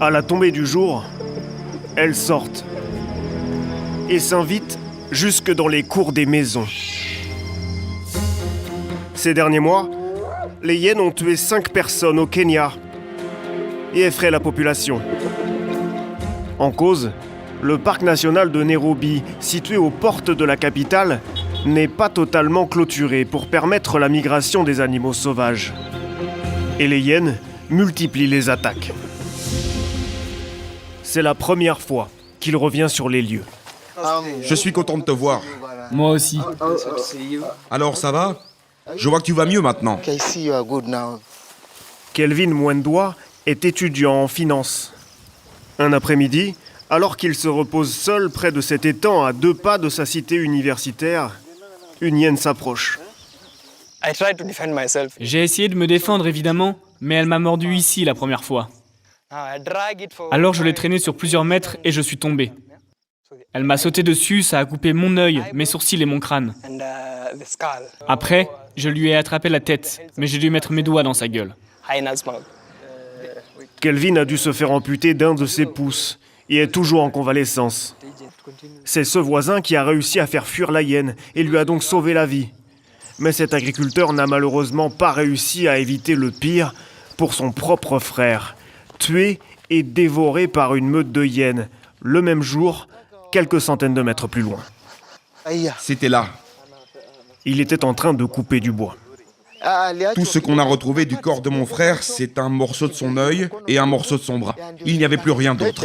À la tombée du jour, elles sortent et s'invitent jusque dans les cours des maisons. Ces derniers mois, les hyènes ont tué 5 personnes au Kenya et effraient la population. En cause, le parc national de Nairobi, situé aux portes de la capitale, n'est pas totalement clôturé pour permettre la migration des animaux sauvages. Et les hyènes multiplient les attaques. C'est la première fois qu'il revient sur les lieux. Je suis content de te voir. Moi aussi. Alors ça va? Je vois que tu vas mieux maintenant. Kelvin Mwendwa est étudiant en finance. Un après-midi, alors qu'il se repose seul près de cet étang à 2 pas de sa cité universitaire, une hyène s'approche. J'ai essayé de me défendre évidemment, mais elle m'a mordu ici la première fois. Alors je l'ai traînée sur plusieurs mètres et je suis tombé. Elle m'a sauté dessus, ça a coupé mon œil, mes sourcils et mon crâne. Après, je lui ai attrapé la tête, mais j'ai dû mettre mes doigts dans sa gueule. Kelvin a dû se faire amputer d'un de ses pouces et est toujours en convalescence. C'est ce voisin qui a réussi à faire fuir la hyène et lui a donc sauvé la vie. Mais cet agriculteur n'a malheureusement pas réussi à éviter le pire pour son propre frère, tué et dévoré par une meute de hyènes, le même jour, quelques centaines de mètres plus loin. C'était là. Il était en train de couper du bois. Tout ce qu'on a retrouvé du corps de mon frère, c'est un morceau de son œil et un morceau de son bras. Il n'y avait plus rien d'autre.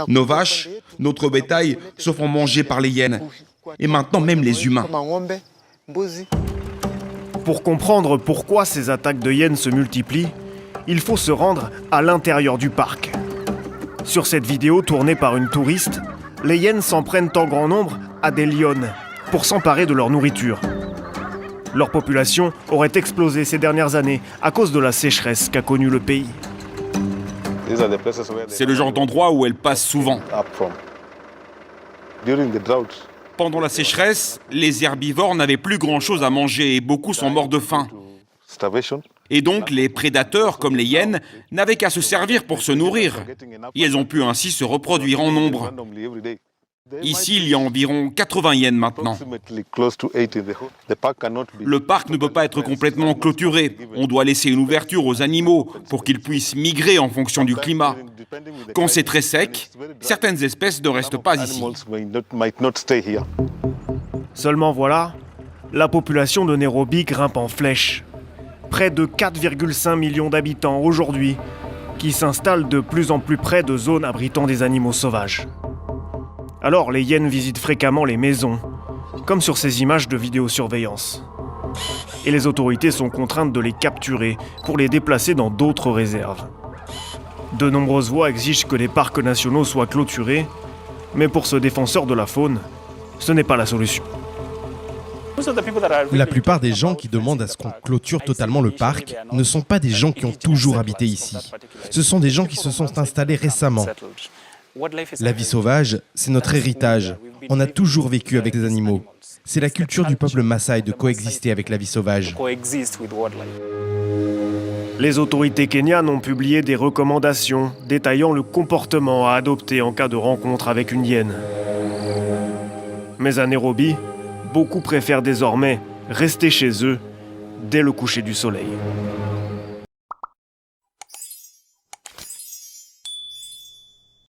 Nos vaches, notre bétail, se font manger par les hyènes. Et maintenant même les humains. Pour comprendre pourquoi ces attaques de hyènes se multiplient, il faut se rendre à l'intérieur du parc. Sur cette vidéo tournée par une touriste, les hyènes s'en prennent en grand nombre à des lionnes pour s'emparer de leur nourriture. Leur population aurait explosé ces dernières années à cause de la sécheresse qu'a connue le pays. C'est le genre d'endroit où elles passent souvent. Pendant la sécheresse, les herbivores n'avaient plus grand-chose à manger et beaucoup sont morts de faim. Et donc, les prédateurs, comme les hyènes, n'avaient qu'à se servir pour se nourrir. Et elles ont pu ainsi se reproduire en nombre. Ici, il y a environ 80 hyènes maintenant. Le parc ne peut pas être complètement clôturé. On doit laisser une ouverture aux animaux pour qu'ils puissent migrer en fonction du climat. Quand c'est très sec, certaines espèces ne restent pas ici. Seulement voilà, la population de Nairobi grimpe en flèche. Près de 4,5 millions d'habitants aujourd'hui, qui s'installent de plus en plus près de zones abritant des animaux sauvages. Alors les hyènes visitent fréquemment les maisons, comme sur ces images de vidéosurveillance. Et les autorités sont contraintes de les capturer pour les déplacer dans d'autres réserves. De nombreuses voix exigent que les parcs nationaux soient clôturés, mais pour ce défenseur de la faune, ce n'est pas la solution. La plupart des gens qui demandent à ce qu'on clôture totalement le parc ne sont pas des gens qui ont toujours habité ici. Ce sont des gens qui se sont installés récemment. La vie sauvage, c'est notre héritage. On a toujours vécu avec les animaux. C'est la culture du peuple Maasai de coexister avec la vie sauvage. Les autorités kenyanes ont publié des recommandations détaillant le comportement à adopter en cas de rencontre avec une hyène. Mais à Nairobi, beaucoup préfèrent désormais rester chez eux dès le coucher du soleil.